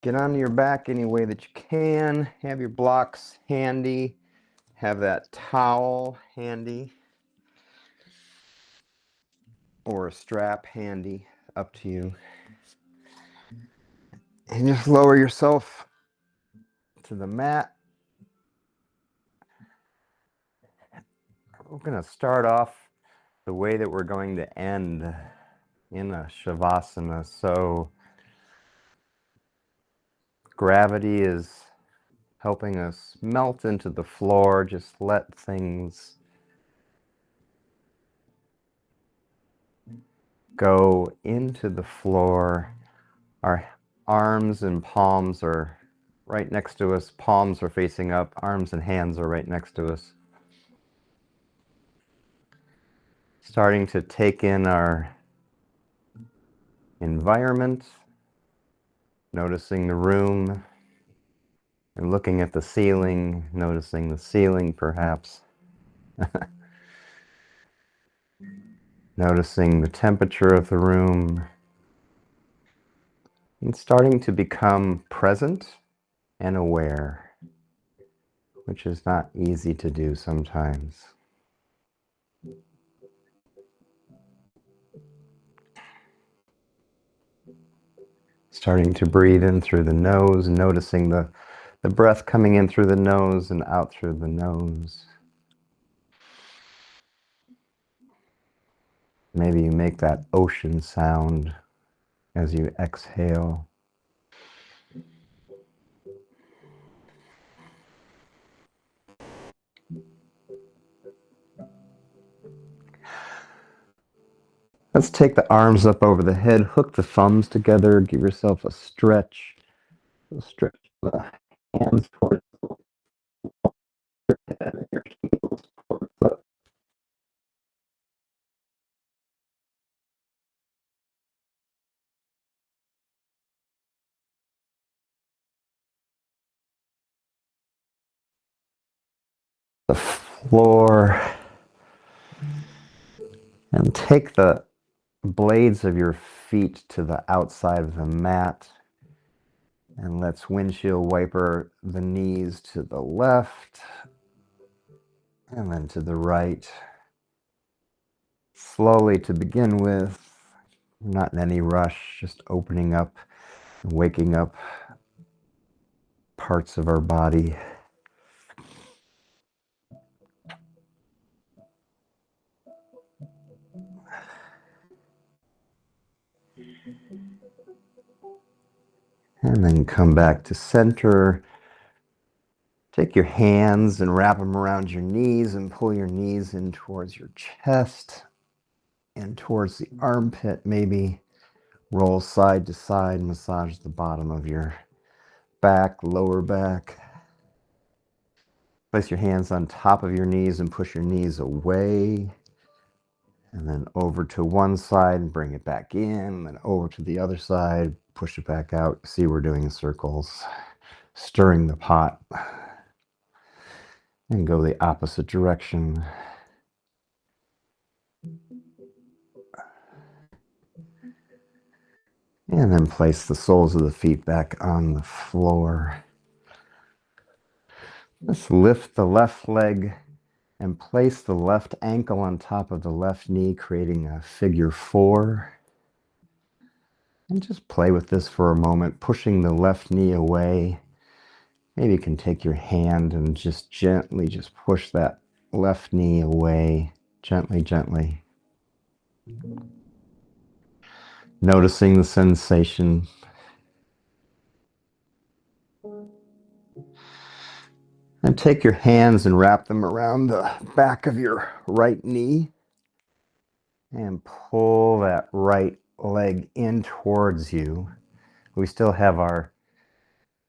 Get onto your back any way that you can. Have your blocks handy. Have that towel handy. Or a strap handy. Up to you. And just lower yourself to the mat. We're going to start off the way that we're going to end in a Shavasana. So gravity is helping us melt into the floor. Just let things go into the floor. Our arms and palms are right next to us. Palms are facing up. Arms and hands are right next to us. Starting to take in our environment, noticing the room, and looking at the ceiling, noticing the ceiling perhaps. Noticing the temperature of the room, and starting to become present and aware, which is not easy to do sometimes. Starting to breathe in through the nose, noticing the breath coming in through the nose and out through the nose. Maybe you make that ocean sound as you exhale. Let's take the arms up over the head, hook the thumbs together, give yourself a stretch. Stretch the hands towards your head and your heels towards the floor. And take the blades of your feet to the outside of the mat. And let's windshield wiper the knees to the left and then to the right. Slowly to begin with, not in any rush, just opening up, waking up parts of our body. And then come back to center. Take your hands and wrap them around your knees and pull your knees in towards your chest and towards the armpit. Maybe roll side to side, massage the bottom of your back, lower back. Place your hands on top of your knees and push your knees away. And then over to one side and bring it back in. And then over to the other side, push it back out. See, we're doing circles, stirring the pot. And go the opposite direction. And then place the soles of the feet back on the floor. Let's lift the left leg and place the left ankle on top of the left knee, creating a figure 4. And just play with this for a moment, pushing the left knee away. Maybe you can take your hand and just gently just push that left knee away, gently, gently. Noticing the sensation. And take your hands and wrap them around the back of your right knee. And pull that right leg in towards you. We still have our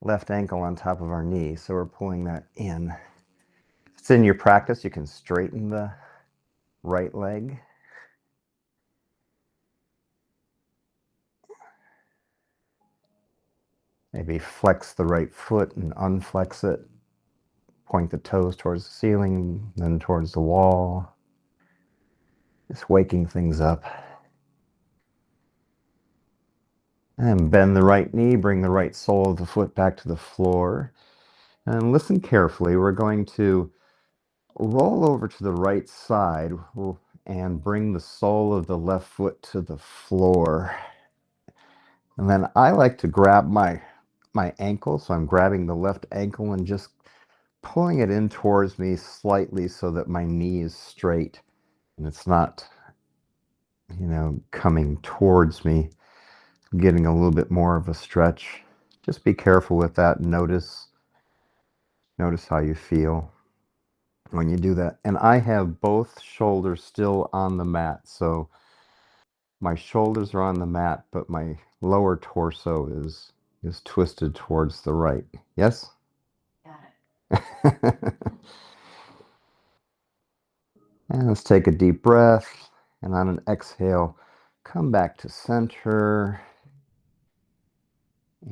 left ankle on top of our knee, so we're pulling that in. If it's in your practice, you can straighten the right leg. Maybe flex the right foot and unflex it. Point the toes towards the ceiling, then towards the wall. Just waking things up. And bend the right knee, bring the right sole of the foot back to the floor. And listen carefully. We're going to roll over to the right side and bring the sole of the left foot to the floor. And then I like to grab my ankle, so I'm grabbing the left ankle and just pulling it in towards me slightly so that my knee is straight and it's not, coming towards me, getting a little bit more of a stretch. Just be careful with that. Notice how you feel when you do that. And I have both shoulders still on the mat. So my shoulders are on the mat, but my lower torso is twisted towards the right. Yes? Got it. And let's take a deep breath. And on an exhale, come back to center.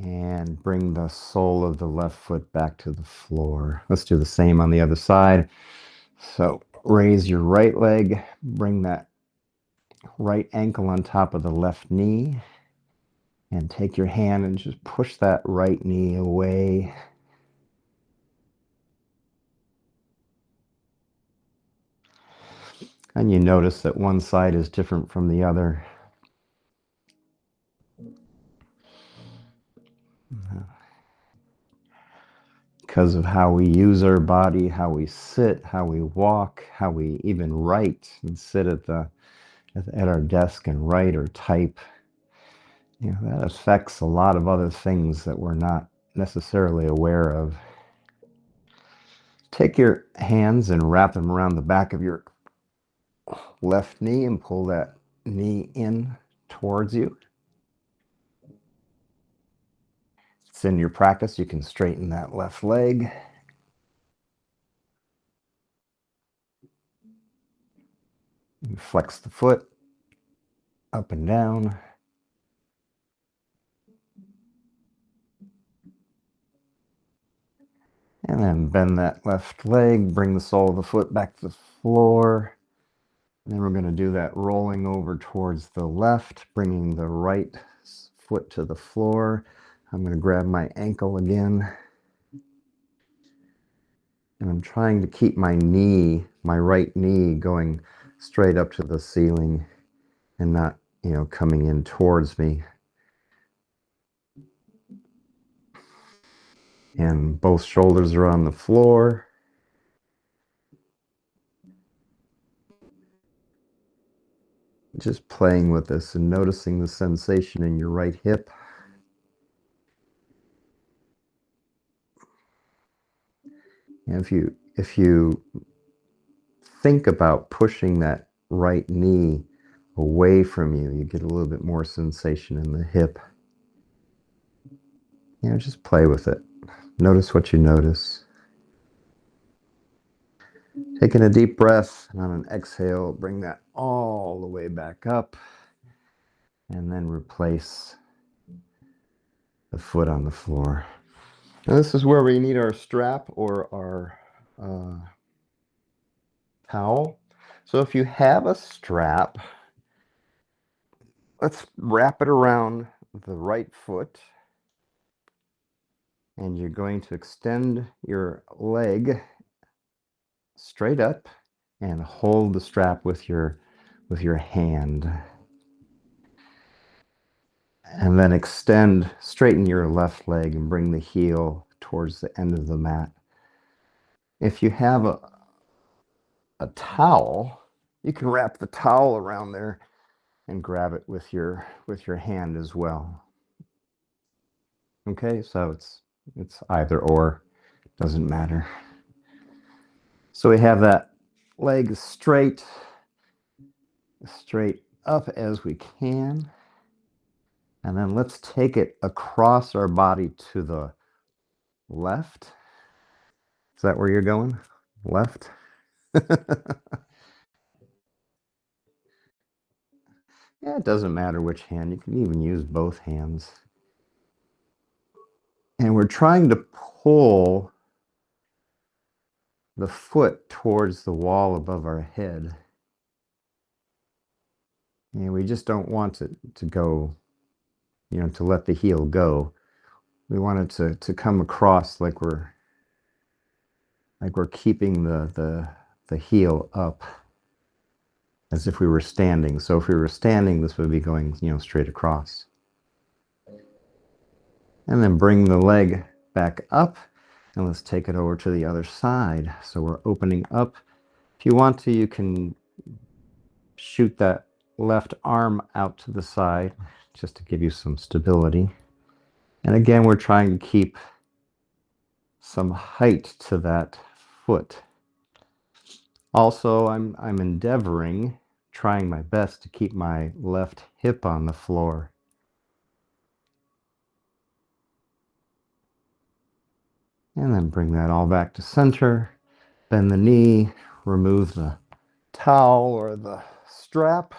And bring the sole of the left foot back to the floor. Let's do the same on the other side. So raise your right leg, bring that right ankle on top of the left knee, and take your hand and just push that right knee away. And you notice that one side is different from the other. Because of how we use our body, how we sit, how we walk, how we even write and sit at our desk and write or type. That affects a lot of other things that we're not necessarily aware of. Take your hands and wrap them around the back of your left knee and pull that knee in towards you. It's in your practice. You can straighten that left leg. You flex the foot up and down. And then bend that left leg, bring the sole of the foot back to the floor. And then we're going to do that rolling over towards the left, bringing the right foot to the floor. I'm going to grab my ankle again. And I'm trying to keep my right knee, going straight up to the ceiling and not, coming in towards me. And both shoulders are on the floor. Just playing with this and noticing the sensation in your right hip. And if you think about pushing that right knee away from you, you get a little bit more sensation in the hip. Just play with it. Notice what you notice. Taking a deep breath, and on an exhale, bring that all the way back up, and then replace the foot on the floor. Now this is where we need our strap or our towel. So if you have a strap, let's wrap it around the right foot, and you're going to extend your leg straight up and hold the strap with your hand. And then straighten your left leg and bring the heel towards the end of the mat. If you have a towel, you can wrap the towel around there and grab it with your hand as well. Okay, so it's either or, doesn't matter. So we have that leg straight up as we can. And then let's take it across our body to the left. Is that where you're going? Left? Yeah, it doesn't matter which hand. You can even use both hands. And we're trying to pull the foot towards the wall above our head. And we just don't want it to go to let the heel go. We want it to come across like we're keeping the heel up as if we were standing. So if we were standing, this would be going, straight across. And then bring the leg back up, and let's take it over to the other side. So we're opening up. If you want to, you can shoot that left arm out to the side just to give you some stability. And again, we're trying to keep some height to that foot. Also, I'm trying my best to keep my left hip on the floor. And then bring that all back to center. Bend the knee, remove the towel or the strap,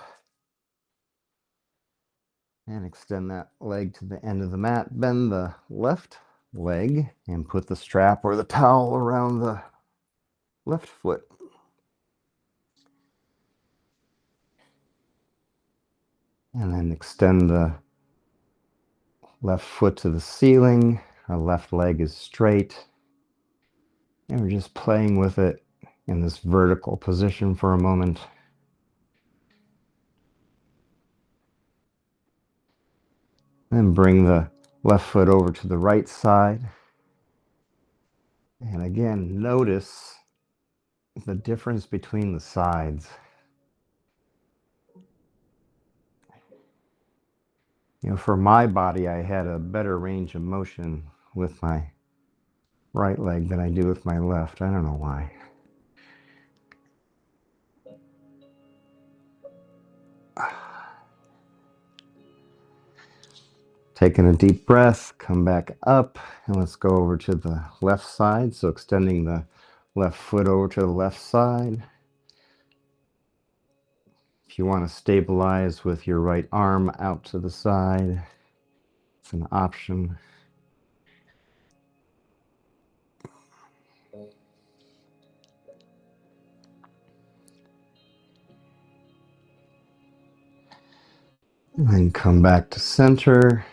and extend that leg to the end of the mat. Bend the left leg and put the strap or the towel around the left foot. And then extend the left foot to the ceiling. Our left leg is straight. And we're just playing with it in this vertical position for a moment. Then bring the left foot over to the right side. And again, notice the difference between the sides. For my body, I had a better range of motion with my right leg than I do with my left. I don't know why. Taking a deep breath, come back up, and let's go over to the left side. So extending the left foot over to the left side. If you want to stabilize with your right arm out to the side, it's an option. And then come back to center.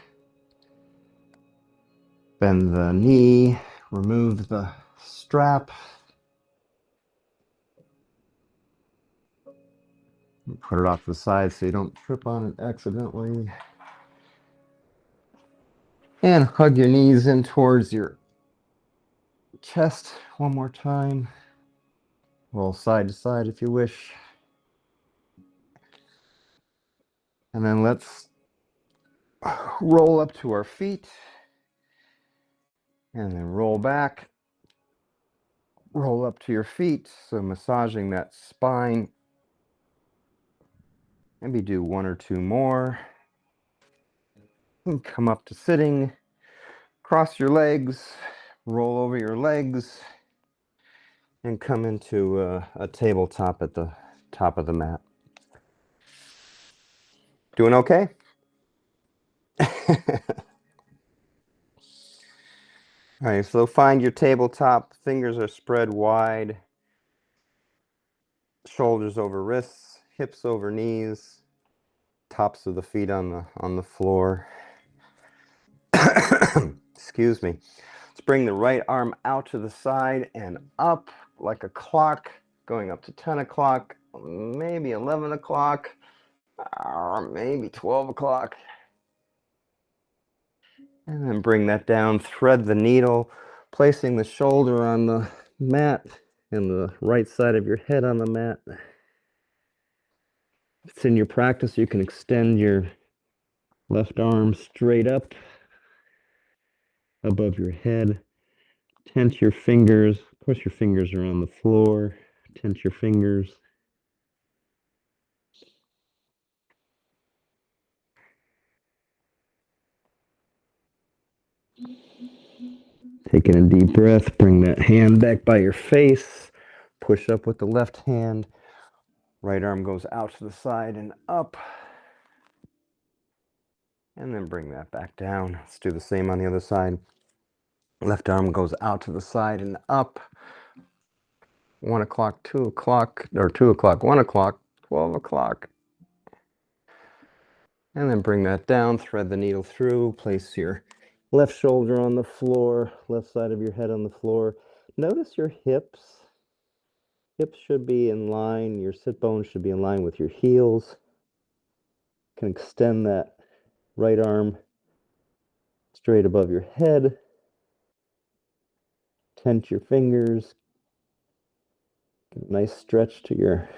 Bend the knee, remove the strap. Put it off to the side so you don't trip on it accidentally. And hug your knees in towards your chest one more time. Roll side to side if you wish. And then let's roll up to our feet. And then roll back. Roll up to your feet. So massaging that spine. Maybe do one or two more. And come up to sitting. Cross your legs. Roll over your legs. And come into a tabletop at the top of the mat. Doing okay? All right, so find your tabletop. Fingers are spread wide. Shoulders over wrists, hips over knees, tops of the feet on the floor. Excuse me. Let's bring the right arm out to the side and up like a clock, going up to 10 o'clock, maybe 11 o'clock, or maybe 12 o'clock. And then bring that down, thread the needle, placing the shoulder on the mat and the right side of your head on the mat. If it's in your practice, you can extend your left arm straight up above your head. Tense your fingers. Of course, your fingers are on the floor. Tense your fingers. Taking a deep breath, bring that hand back by your face. Push up with the left hand. Right arm goes out to the side and up. And then bring that back down. Let's do the same on the other side. Left arm goes out to the side and up. 1 o'clock, 2 o'clock, or 2 o'clock, 1 o'clock, 12 o'clock. And then bring that down, thread the needle through, place your left shoulder on the floor, left side of your head on the floor. Notice your hips. Hips should be in line, your sit bones should be in line with your heels. You can extend that right arm straight above your head. Tense your fingers. Get a nice stretch to your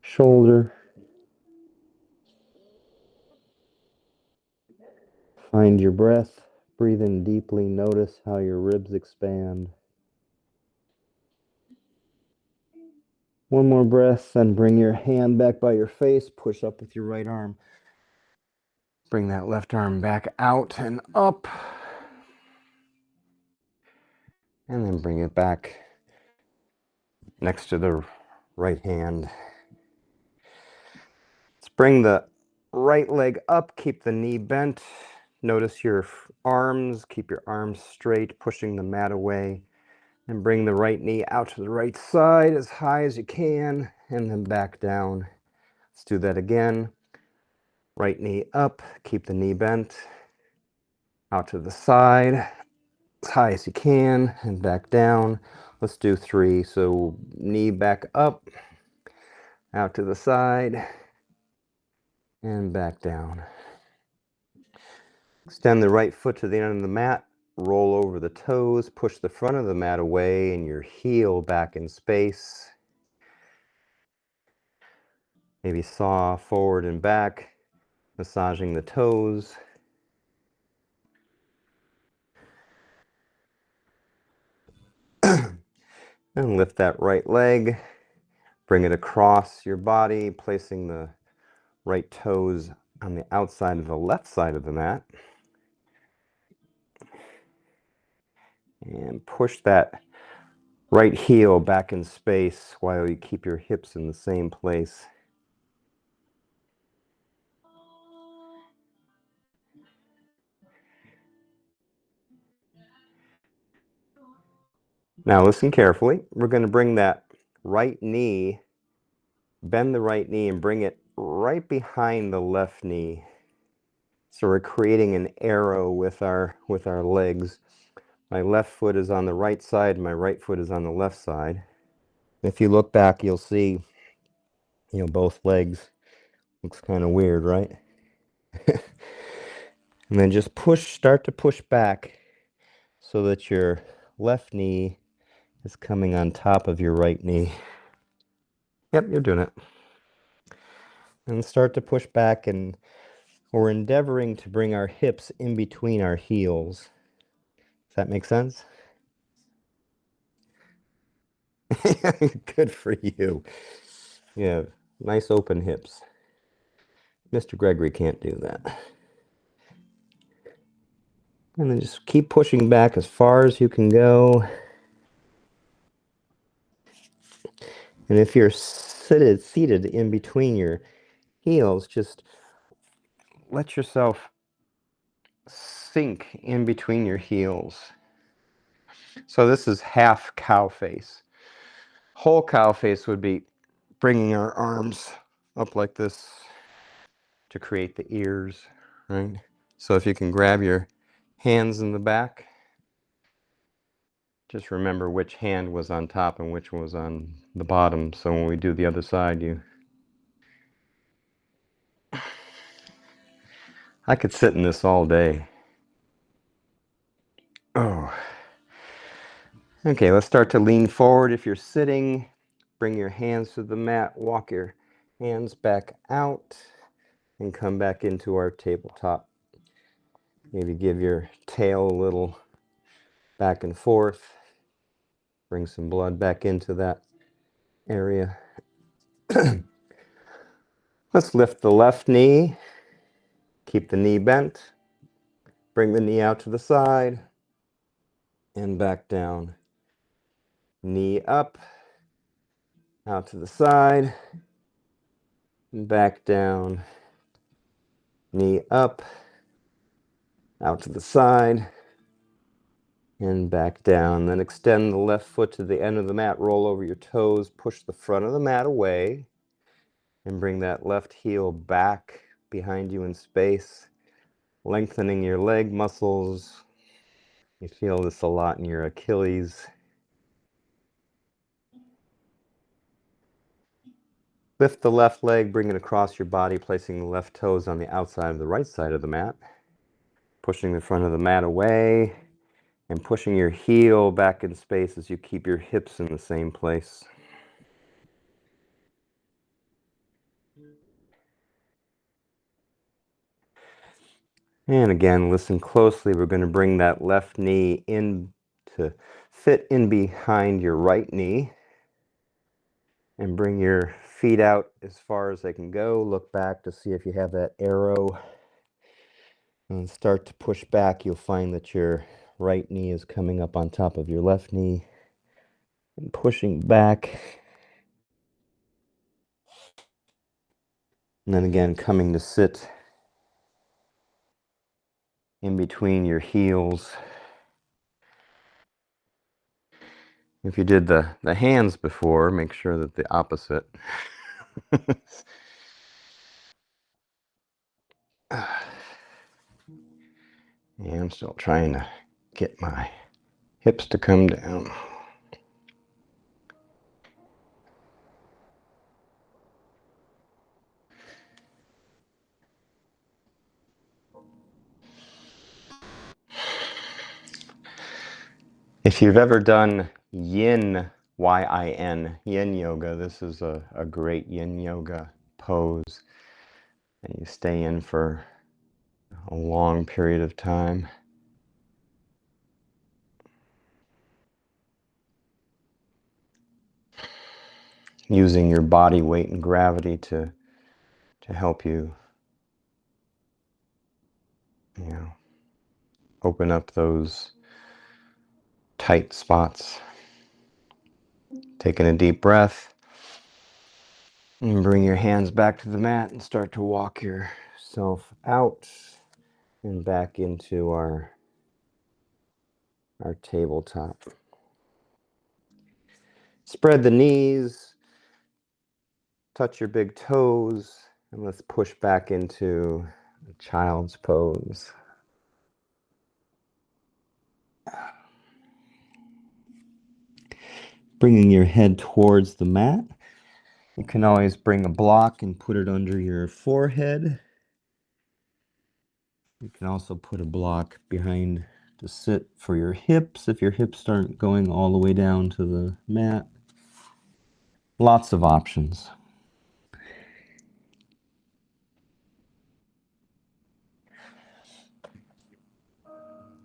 shoulder. Find your breath. Breathe in deeply. Notice how your ribs expand. One more breath, then bring your hand back by your face. Push up with your right arm. Bring that left arm back out and up. And then bring it back next to the right hand. Let's bring the right leg up. Keep the knee bent. Notice your arms. Keep your arms straight, pushing the mat away. And bring the right knee out to the right side as high as you can, and then back down. Let's do that again. Right knee up, keep the knee bent, out to the side, as high as you can, and back down. Let's do 3. So knee back up, out to the side, and back down. Extend the right foot to the end of the mat, roll over the toes, push the front of the mat away, and your heel back in space. Maybe saw forward and back, massaging the toes. And lift that right leg. Bring it across your body, placing the right toes on the outside of the left side of the mat. And push that right heel back in space while you keep your hips in the same place. Now listen carefully. We're going to bring that right knee, bend the right knee and bring it right behind the left knee. So we're creating an arrow with our legs. My left foot is on the right side, my right foot is on the left side. If you look back, you'll see, both legs. Looks kind of weird, right? And then just start to push back so that your left knee is coming on top of your right knee. Yep, you're doing it. And start to push back, and we're endeavoring to bring our hips in between our heels. Does that make sense? Good for you. Yeah, nice open hips. Mr. Gregory can't do that. And then just keep pushing back as far as you can go. And if you're seated in between your heels, just let yourself sink in between your heels. So this is half cow face. Whole cow face would be bringing our arms up like this to create the ears, right? So if you can grab your hands in the back, just remember which hand was on top and which one was on the bottom. So when we do the other side, I could sit in this all day. Oh. Okay, let's start to lean forward. If you're sitting, bring your hands to the mat, walk your hands back out, and come back into our tabletop. Maybe give your tail a little back and forth. Bring some blood back into that area. Let's lift the left knee. Keep the knee bent. Bring the knee out to the side and back down. Knee up, out to the side, and back down. Knee up, out to the side, and back down. Then extend the left foot to the end of the mat. Roll over your toes. Push the front of the mat away. And bring that left heel back behind you in space, lengthening your leg muscles. You feel this a lot in your Achilles. Lift the left leg, bring it across your body, placing the left toes on the outside of the right side of the mat. Pushing the front of the mat away and pushing your heel back in space as you keep your hips in the same place. And again, listen closely. We're going to bring that left knee in to fit in behind your right knee. And bring your feet out as far as they can go. Look back to see if you have that arrow. And start to push back. You'll find that your right knee is coming up on top of your left knee. And pushing back. And then again, coming to sit in between your heels. If you did the hands before, make sure that the opposite. And I'm still trying to get my hips to come down. If you've ever done yin, Y-I-N, yin yoga, this is a great yin yoga pose. And you stay in for a long period of time. Using your body weight and gravity to help you, open up those tight spots. Taking a deep breath. And bring your hands back to the mat and start to walk yourself out and back into our tabletop. Spread the knees, touch your big toes, and let's push back into child's pose. Bringing your head towards the mat. You can always bring a block and put it under your forehead. You can also put a block behind to sit for your hips if your hips aren't going all the way down to the mat. Lots of options.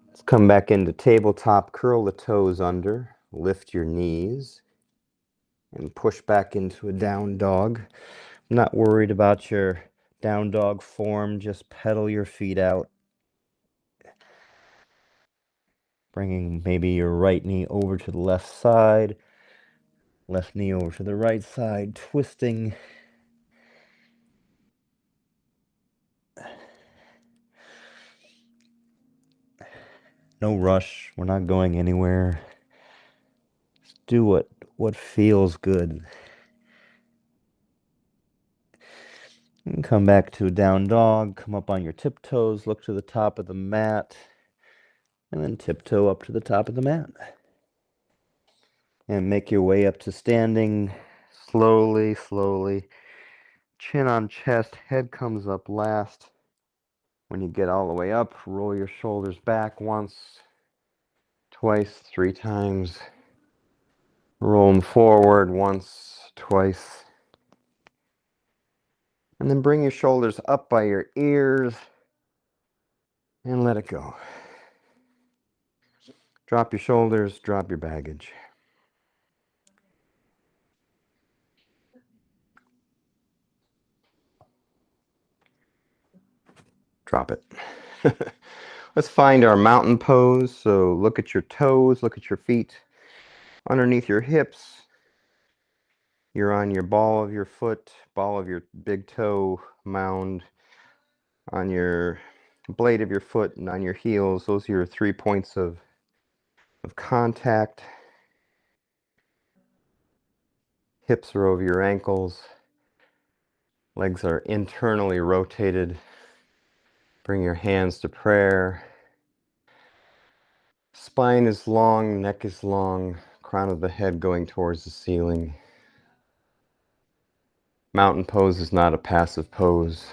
Let's come back into tabletop, curl the toes under, lift your knees, and push back into a down dog. I'm not worried about your down dog form, just pedal your feet out. Bringing maybe your right knee over to the left side, left knee over to the right side, twisting. No rush. We're not going anywhere. Just do what feels good. And come back to a down dog. Come up on your tiptoes. Look to the top of the mat. And then tiptoe up to the top of the mat. And make your way up to standing. Slowly, slowly. Chin on chest. Head comes up last. When you get all the way up, roll your shoulders back once, twice, 3 times. Roll them forward once, twice. And then bring your shoulders up by your ears and let it go. Drop your shoulders, drop your baggage. Drop it. Let's find our mountain pose. So look at your toes, look at your feet. Underneath your hips, you're on your ball of your foot, ball of your big toe mound, on your blade of your foot, and on your heels. Those are your 3 points of contact. Hips are over your ankles. Legs are internally rotated. Bring your hands to prayer. Spine is long, neck is long, crown of the head going towards the ceiling. Mountain pose is not a passive pose.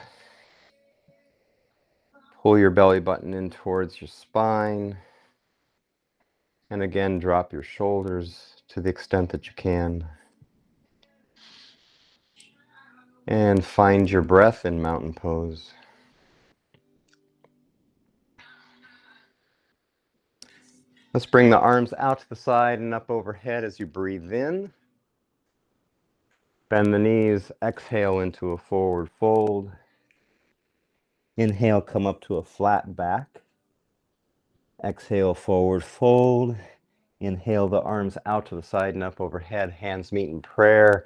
Pull your belly button in towards your spine. And again, drop your shoulders to the extent that you can. And find your breath in mountain pose. Let's bring the arms out to the side and up overhead as you breathe in. Bend the knees, exhale into a forward fold. Inhale, come up to a flat back. Exhale, forward fold. Inhale the arms out to the side and up overhead. Hands meet in prayer.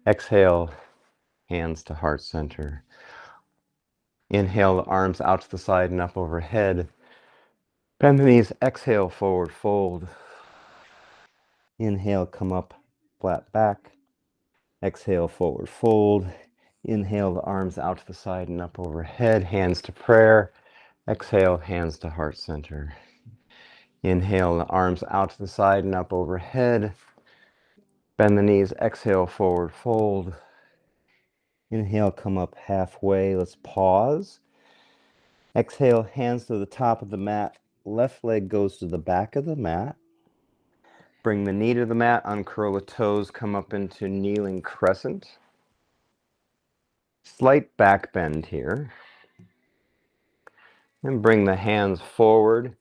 Exhale, hands to heart center. Inhale the arms out to the side and up overhead. Bend the knees, exhale, forward fold. Inhale, come up, flat back. Exhale, forward fold. Inhale the arms out to the side and up overhead. Hands to prayer. Exhale, hands to heart center. Inhale the arms out to the side and up overhead. Bend the knees, exhale, forward fold. Inhale, come up halfway. Let's pause. Exhale, hands to the top of the mat. Left leg goes to the back of the mat. Bring the knee to the mat, uncurl the toes, come up into kneeling crescent. Slight back bend here. And bring the hands forward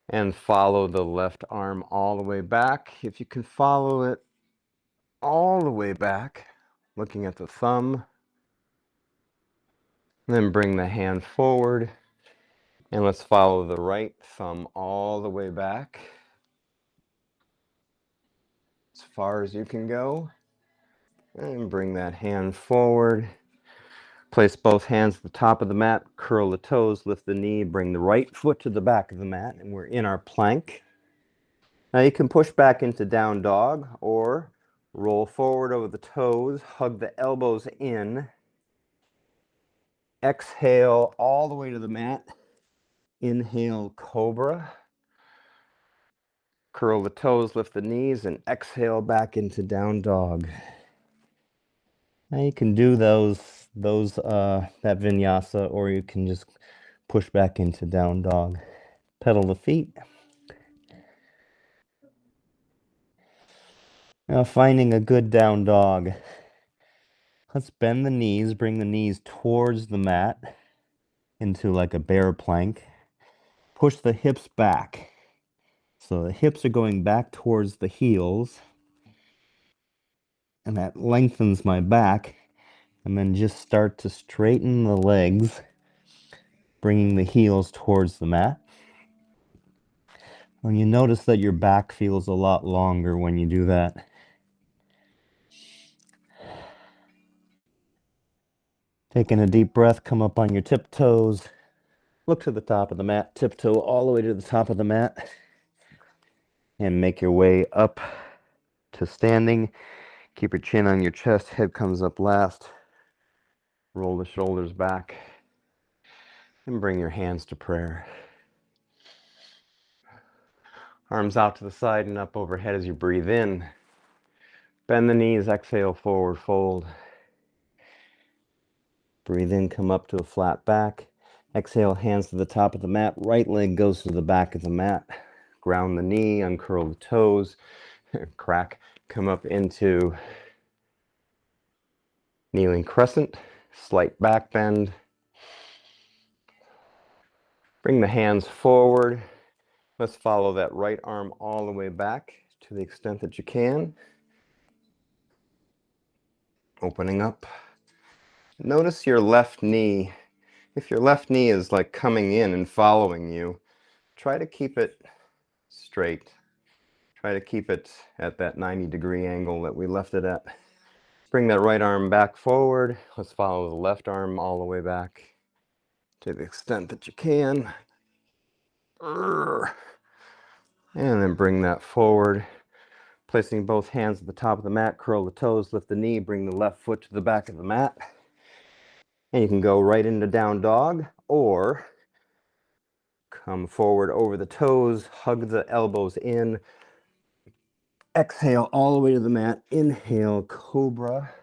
and follow the left arm all the way back. If you can follow it all the way back, looking at the thumb, then bring the hand forward and let's follow the right thumb all the way back as far as you can go, and bring that hand forward. Place both hands at the top of the mat, curl the toes, lift the knee, bring the right foot to the back of the mat, and we're in our plank. Now you can push back into down dog or roll forward over the toes, hug the elbows in. Exhale all the way to the mat. Inhale, cobra. Curl the toes, lift the knees, and exhale back into down dog. Now you can do that vinyasa, or you can just push back into down dog. Pedal the feet. Now finding a good down dog. Let's bend the knees, bring the knees towards the mat into like a bear plank. Push the hips back. So the hips are going back towards the heels, and that lengthens my back. And then just start to straighten the legs, bringing the heels towards the mat. When you notice that your back feels a lot longer when you do that. Taking a deep breath, come up on your tiptoes. Look to the top of the mat, tiptoe all the way to the top of the mat. And make your way up to standing. Keep your chin on your chest, head comes up last. Roll the shoulders back. And bring your hands to prayer. Arms out to the side and up overhead as you breathe in. Bend the knees, exhale, forward fold. Breathe in, come up to a flat back. Exhale, hands to the top of the mat. Right leg goes to the back of the mat. Ground the knee, uncurl the toes. Crack, come up into kneeling crescent. Slight back bend. Bring the hands forward. Let's follow that right arm all the way back to the extent that you can. Opening up. Notice your left knee. If your left knee is like coming in and following you, try to keep it straight. Try to keep it at that 90-degree angle that we left it at. Bring that right arm back forward. Let's follow the left arm all the way back to the extent that you can. And then bring that forward. Placing both hands at the top of the mat, curl the toes, lift the knee, bring the left foot to the back of the mat. And you can go right into down dog or come forward over the toes, hug the elbows in, exhale all the way to the mat, inhale, cobra,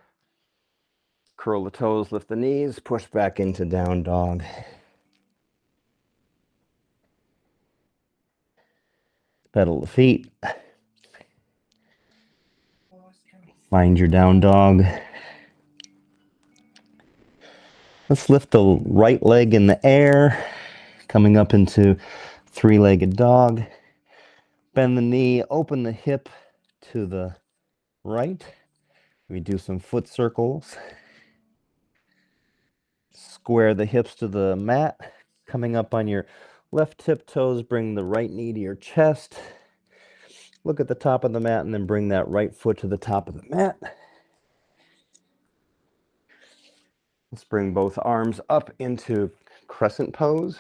curl the toes, lift the knees, push back into down dog. Pedal the feet, find your down dog. Let's lift the right leg in the air, coming up into three-legged dog. Bend the knee, open the hip to the right. We do some foot circles. Square the hips to the mat. Coming up on your left tiptoes, bring the right knee to your chest. Look at the top of the mat and then bring that right foot to the top of the mat. Let's bring both arms up into crescent pose.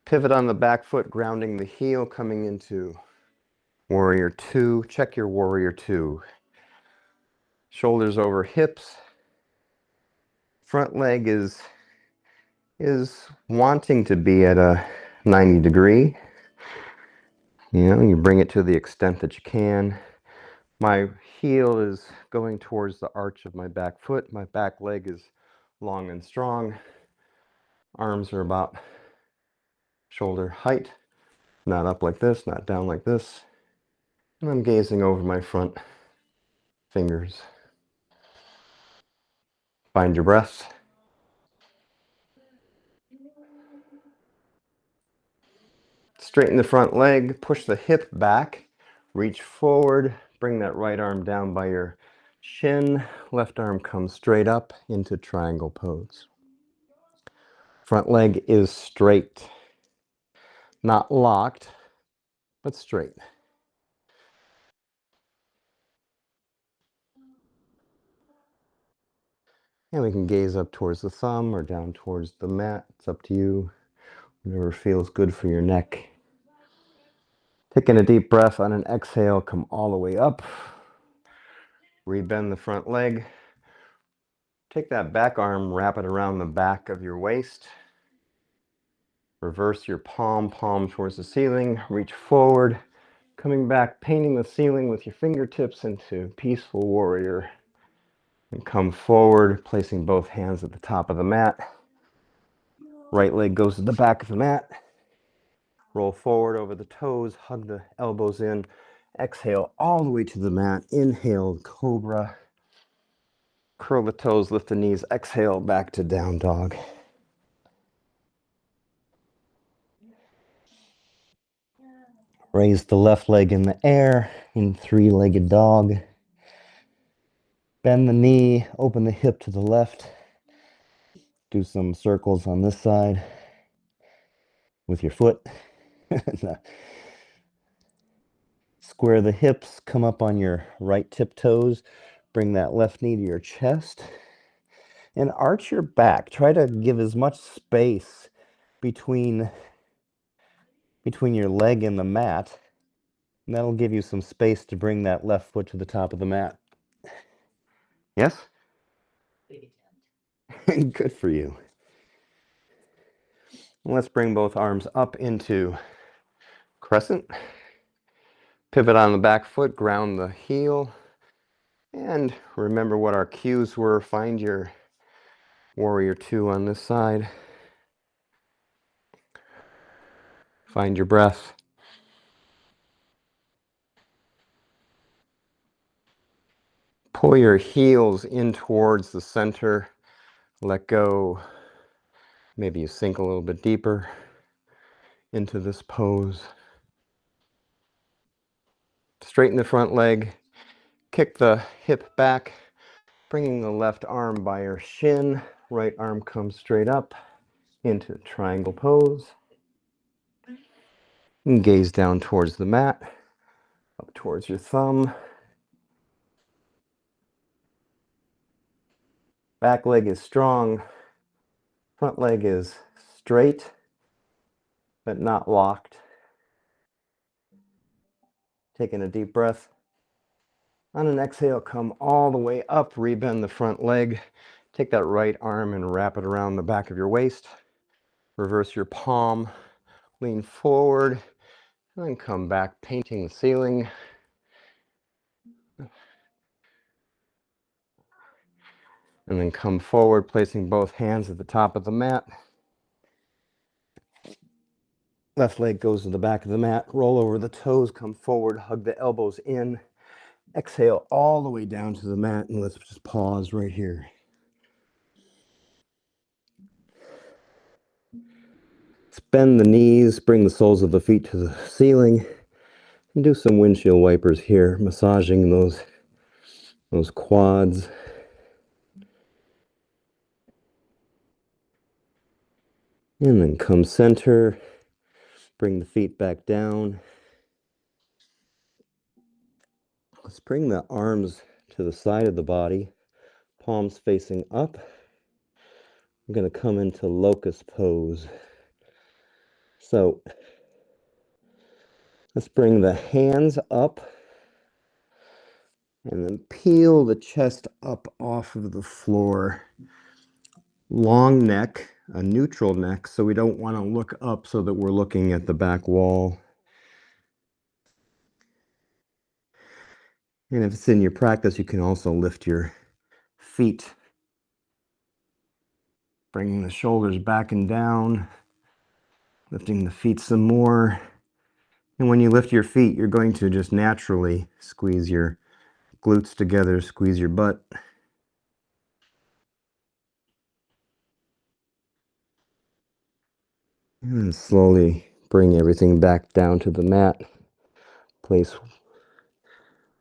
Pivot on the back foot, grounding the heel, coming into warrior two. Check your warrior two. Shoulders over hips. Front leg is wanting to be at a 90 degree. You bring it to the extent that you can. My heel is going towards the arch of my back foot. My back leg is long and strong. Arms are about shoulder height. Not up like this, not down like this. And I'm gazing over my front fingers. Find your breath. Straighten the front leg, push the hip back, reach forward, bring that right arm down by your shin. Left arm comes straight up into triangle pose. Front leg is straight. Not locked, but straight. And we can gaze up towards the thumb or down towards the mat. It's up to you. Whatever feels good for your neck. Taking a deep breath on an exhale, come all the way up. Rebend the front leg. Take that back arm, wrap it around the back of your waist. Reverse your palm towards the ceiling. Reach forward, coming back, painting the ceiling with your fingertips into peaceful warrior. And come forward, placing both hands at the top of the mat. Right leg goes to the back of the mat. Roll forward over the toes, hug the elbows in. Exhale all the way to the mat. Inhale, cobra. Curl the toes, lift the knees. Exhale, back to down dog. Raise the left leg in the air in three-legged dog. Bend the knee, open the hip to the left. Do some circles on this side with your foot. Square the hips, come up on your right tiptoes. Bring that left knee to your chest. And arch your back. Try to give as much space between your leg and the mat. And that'll give you some space to bring that left foot to the top of the mat. Yes? Good for you. Let's bring both arms up into crescent. Pivot on the back foot, ground the heel. And remember what our cues were. Find your warrior two on this side. Find your breath. Pull your heels in towards the center. Let go. Maybe you sink a little bit deeper into this pose. Straighten the front leg. Kick the hip back, bringing the left arm by your shin. Right arm comes straight up into triangle pose. And gaze down towards the mat, up towards your thumb. Back leg is strong. Front leg is straight, but not locked. Taking a deep breath. On an exhale, come all the way up, rebend the front leg. Take that right arm and wrap it around the back of your waist. Reverse your palm, lean forward, and then come back, painting the ceiling. And then come forward, placing both hands at the top of the mat. Left leg goes to the back of the mat. Roll over the toes, come forward, hug the elbows in. Exhale all the way down to the mat, and let's just pause right here. Bend the knees, bring the soles of the feet to the ceiling, and do some windshield wipers here, massaging those quads. And then come center, bring the feet back down. Let's bring the arms to the side of the body, palms facing up. I'm going to come into locust pose. So let's bring the hands up and then peel the chest up off of the floor. Long neck, a neutral neck, so we don't want to look up so that we're looking at the back wall. And if it's in your practice, you can also lift your feet, bringing the shoulders back and down, lifting the feet some more. And when you lift your feet, you're going to just naturally squeeze your glutes together, squeeze your butt. And then slowly bring everything back down to the mat. Place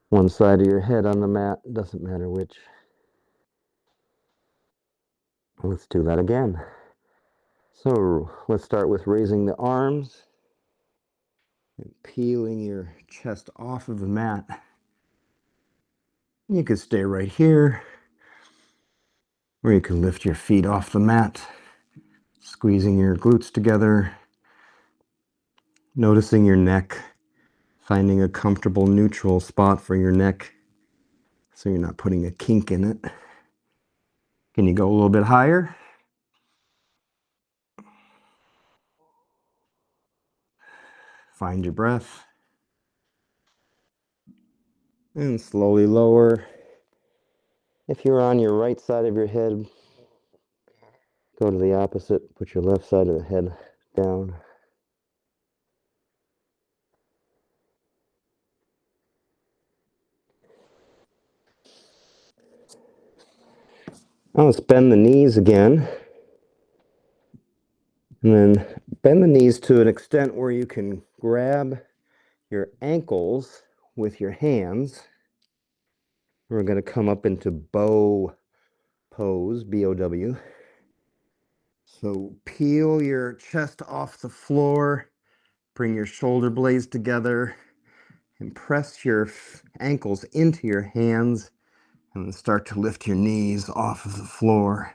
one side of your head on the mat, doesn't matter which. Let's do that again. So let's start with raising the arms and peeling your chest off of the mat. You could stay right here, or you can lift your feet off the mat, squeezing your glutes together, noticing your neck, finding a comfortable neutral spot for your neck so you're not putting a kink in it. Can you go a little bit higher? Find your breath. And slowly lower. If you're on your right side of your head, go to the opposite. Put your left side of the head down. Now let's bend the knees again. And then bend the knees to an extent where you can grab your ankles with your hands. We're going to come up into bow pose, B-O-W. So peel your chest off the floor, bring your shoulder blades together, and press your ankles into your hands, and then start to lift your knees off of the floor.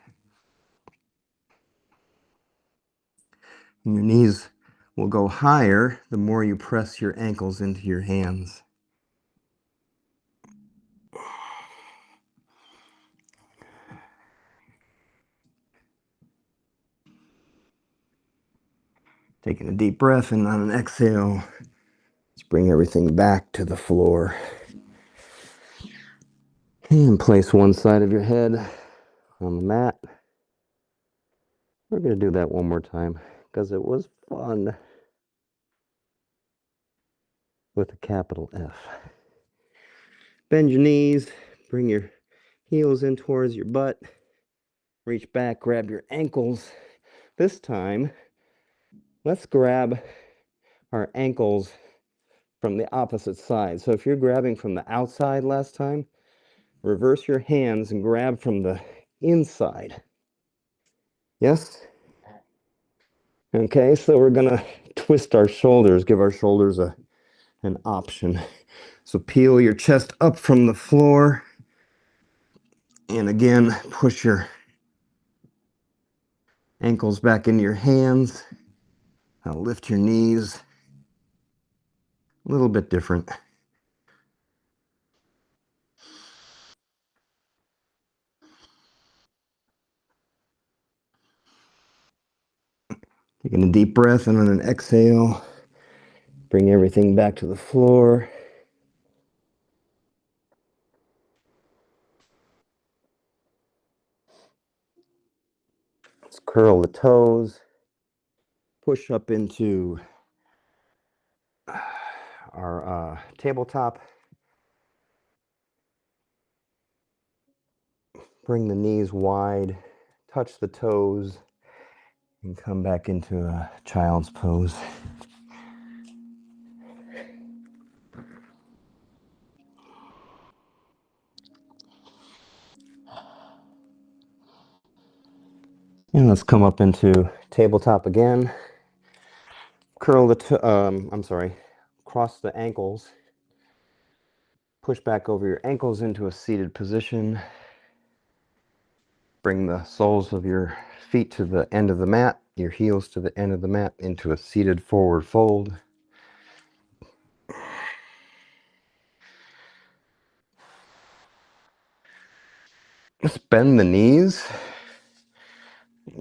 And your knees will go higher the more you press your ankles into your hands. Taking a deep breath, and on an exhale, let's bring everything back to the floor. And place one side of your head on the mat. We're going to do that one more time because it was fun with a capital F. Bend your knees, bring your heels in towards your butt. Reach back, grab your ankles. This time, let's grab our ankles from the opposite side. So if you're grabbing from the outside last time, reverse your hands and grab from the inside. Yes? Okay, so we're gonna twist our shoulders, give our shoulders an option. So peel your chest up from the floor, and again, push your ankles back into your hands. Now lift your knees. A little bit different. Taking a deep breath and on an exhale, bring everything back to the floor. Let's curl the toes. Push up into our tabletop. Bring the knees wide, touch the toes, and come back into a child's pose. And let's come up into tabletop again. Curl the cross the ankles. Push back over your ankles into a seated position. Bring the soles of your feet to the end of the mat, your heels to the end of the mat into a seated forward fold. Just bend the knees.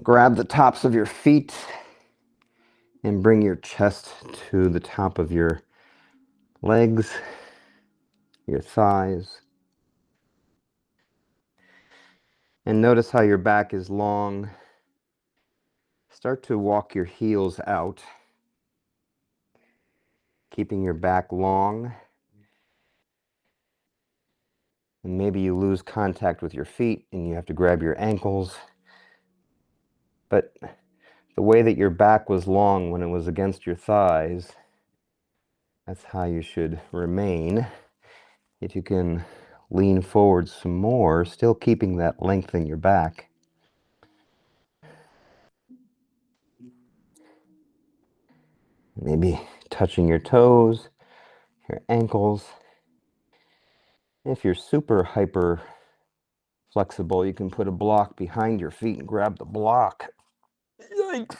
Grab the tops of your feet and bring your chest to the top of your legs, your thighs. And notice how your back is long. Start to walk your heels out, keeping your back long. And maybe you lose contact with your feet and you have to grab your ankles. But the way that your back was long when it was against your thighs, that's how you should remain. If you can lean forward some more, still keeping that length in your back. Maybe touching your toes, your ankles. If you're super hyper flexible, you can put a block behind your feet and grab the block. Yikes!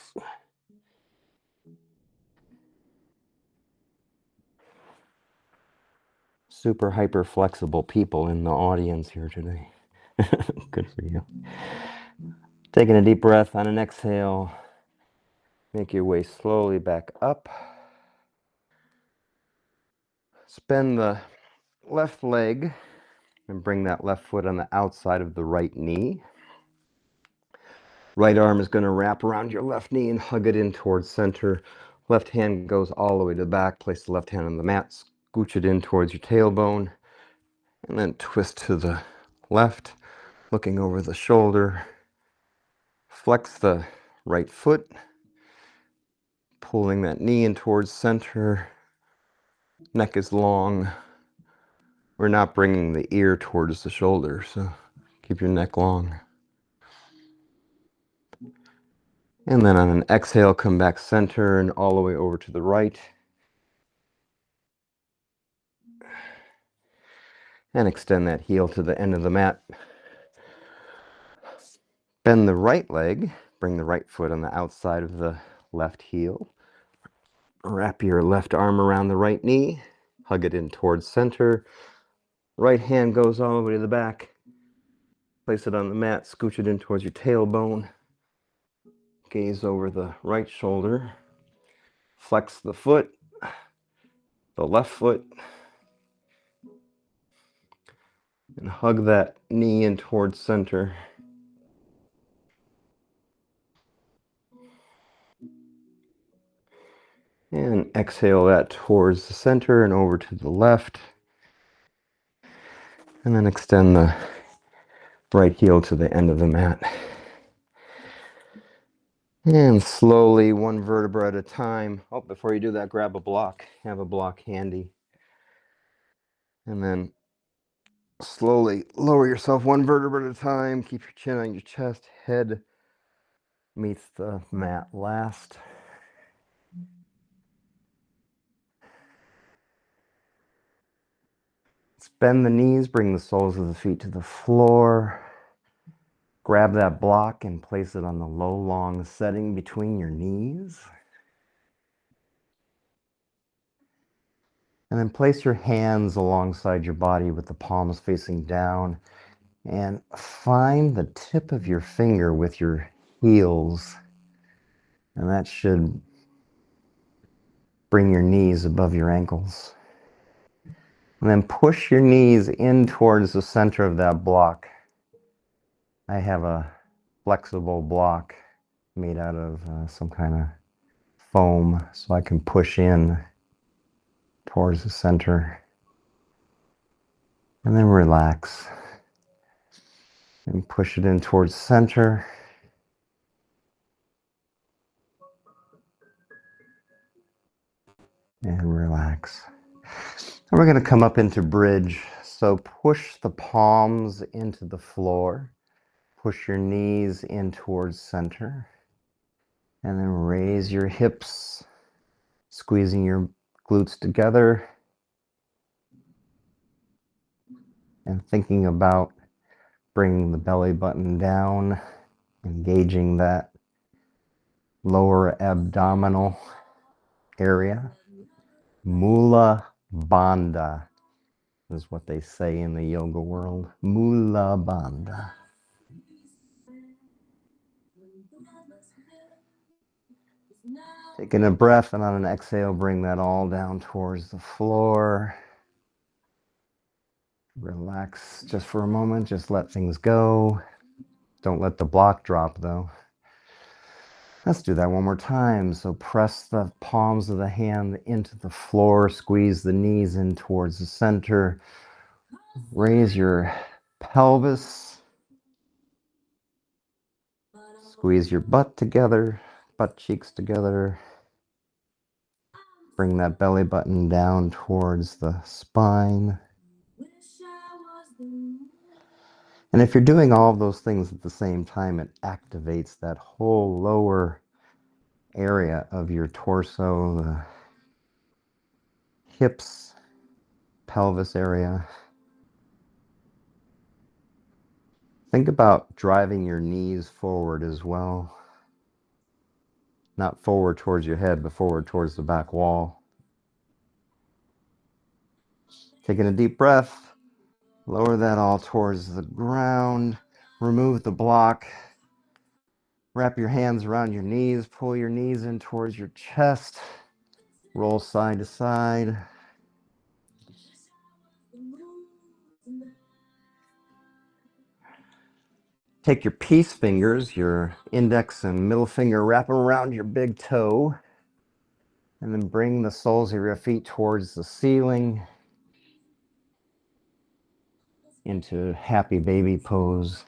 Super hyper flexible people in the audience here today. Good for you. Taking a deep breath on an exhale. Make your way slowly back up. Spin the left leg and bring that left foot on the outside of the right knee. Right arm is going to wrap around your left knee and hug it in towards center. Left hand goes all the way to the back. Place the left hand on the mat. Scooch it in towards your tailbone. And then twist to the left, looking over the shoulder. Flex the right foot, pulling that knee in towards center. Neck is long. We're not bringing the ear towards the shoulder, so keep your neck long. And then on an exhale, come back center and all the way over to the right. And extend that heel to the end of the mat. Bend the right leg, bring the right foot on the outside of the left heel. Wrap your left arm around the right knee, hug it in towards center. Right hand goes all the way to the back. Place it on the mat, scooch it in towards your tailbone. Gaze over the right shoulder. Flex the foot, the left foot, and hug that knee in towards center. And exhale that towards the center and over to the left. And then extend the right heel to the end of the mat. And slowly, one vertebra at a time. Oh, before you do that, grab a block. Have a block handy. And then slowly lower yourself one vertebra at a time. Keep your chin on your chest. Head meets the mat last. Bend the knees, bring the soles of the feet to the floor. Grab that block and place it on the low, long setting between your knees. And then place your hands alongside your body with the palms facing down. And find the tip of your finger with your heels And that should bring your knees above your ankles. And then push your knees in towards the center of that block. I have a flexible block made out of some kind of foam, so I can push in towards the center. And then relax. And push it in towards the center. And relax. And we're going to come up into bridge. So push the palms into the floor. Push your knees in towards center. And then raise your hips, squeezing your glutes together. And thinking about bringing the belly button down, engaging that lower abdominal area. Mula Bandha is what they say in the yoga world. Mula Bandha. Taking a breath, and on an exhale, bring that all down towards the floor. Relax just for a moment. Just let things go. Don't let the block drop, though. Let's do that one more time. So press the palms of the hand into the floor. Squeeze the knees in towards the center. Raise your pelvis. Squeeze your butt together, butt cheeks together. Bring that belly button down towards the spine. And if you're doing all of those things at the same time, it activates that whole lower area of your torso, the hips, pelvis area. Think about driving your knees forward as well. Not forward towards your head, but forward towards the back wall. Taking a deep breath. Lower that all towards the ground. Remove the block. Wrap your hands around your knees. Pull your knees in towards your chest. Roll side to side. Take your peace fingers, your index and middle finger, wrap them around your big toe. And then bring the soles of your feet towards the ceiling into happy baby pose.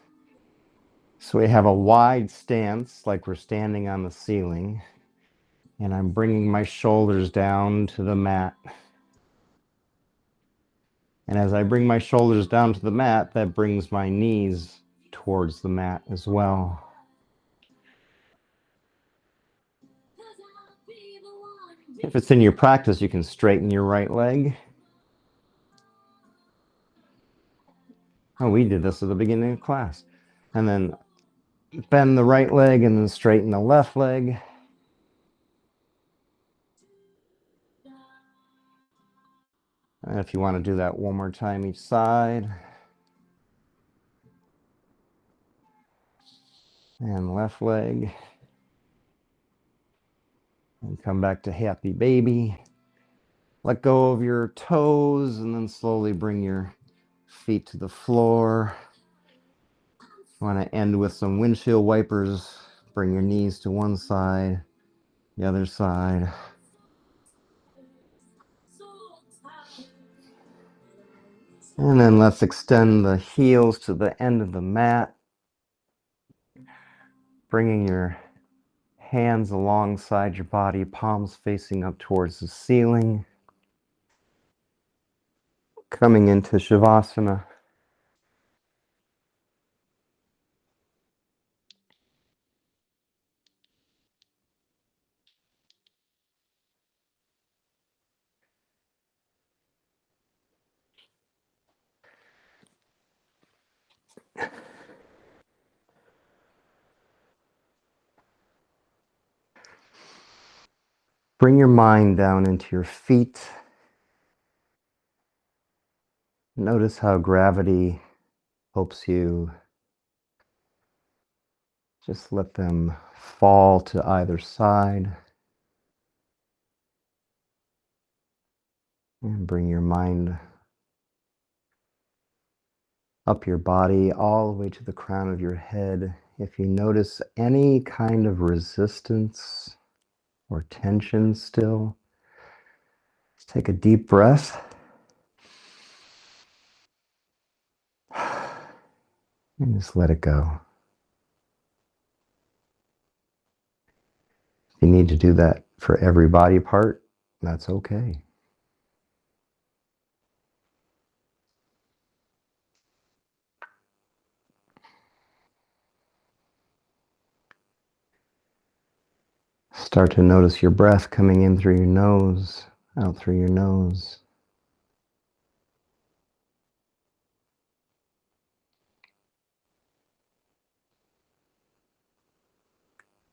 So we have a wide stance, like we're standing on the ceiling. And I'm bringing my shoulders down to the mat. And as I bring my shoulders down to the mat, that brings my knees towards the mat as well. If it's in your practice, you can straighten your right leg. Oh, we did this at the beginning of class. And then bend the right leg and then straighten the left leg. And if you want to do that one more time each side. And left leg. And come back to happy baby. Let go of your toes and then slowly bring your feet to the floor. You want to end with some windshield wipers. Bring your knees to one side, the other side. And then let's extend the heels to the end of the mat. Bringing your hands alongside your body, palms facing up towards the ceiling. Coming into Shavasana. Bring your mind down into your feet. Notice how gravity helps you Just let them fall to either side. And bring your mind up your body all the way to the crown of your head. If you notice any kind of resistance or tension still, just take a deep breath and just let it go. If you need to do that for every body part, that's okay. Start to notice your breath coming in through your nose, out through your nose.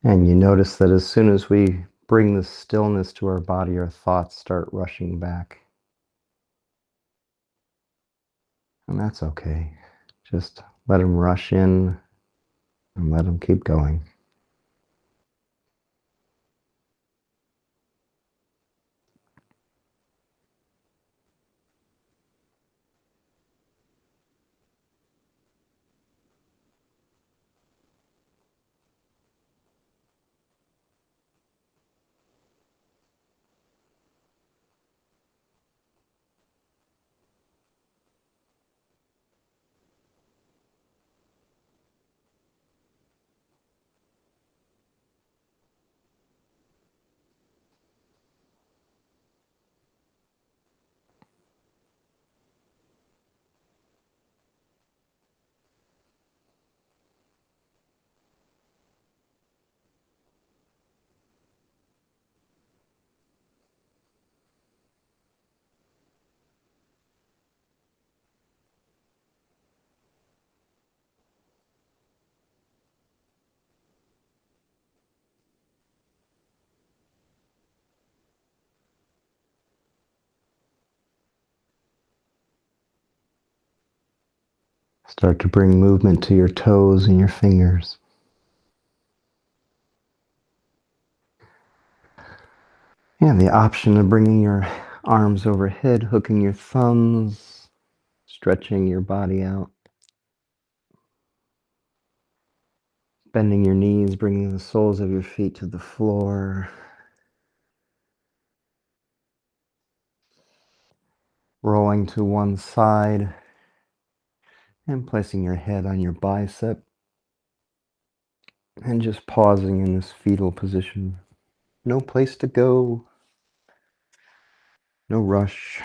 And you notice that as soon as we bring the stillness to our body, our thoughts start rushing back. And that's okay. Just let them rush in and let them keep going. Start to bring movement to your toes and your fingers. And the option of bringing your arms overhead, hooking your thumbs, stretching your body out, bending your knees, bringing the soles of your feet to the floor, rolling to one side, and placing your head on your bicep, and just pausing in this fetal position. No place to go, no rush.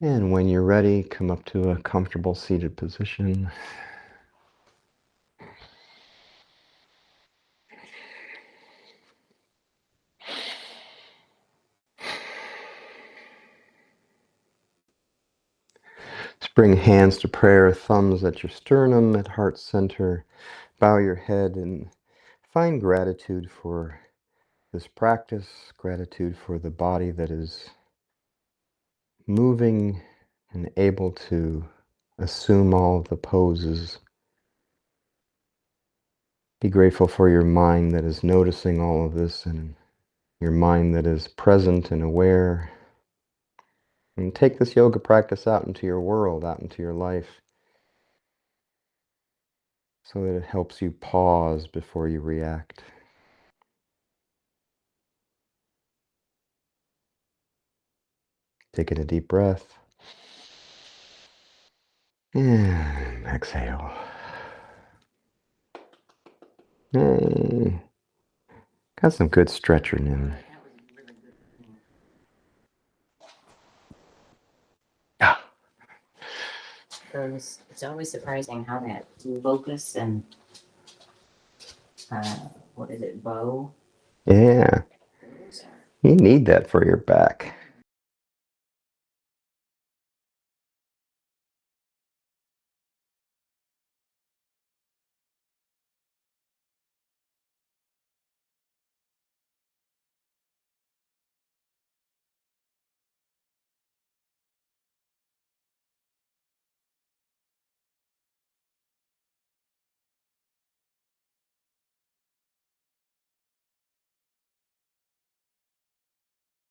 And when you're ready, come up to a comfortable seated position. Just bring hands to prayer, thumbs at your sternum, at heart center. Bow your head and find gratitude for this practice, gratitude for the body that is moving and able to assume all of the poses. Be grateful for your mind that is noticing all of this and your mind that is present and aware. And take this yoga practice out into your world, out into your life, so that it helps you pause before you react. Taking a deep breath. And exhale. Hey. Got some good stretching in. Yeah. It's always surprising how that locust and what is it, bow? Yeah. You need that for your back.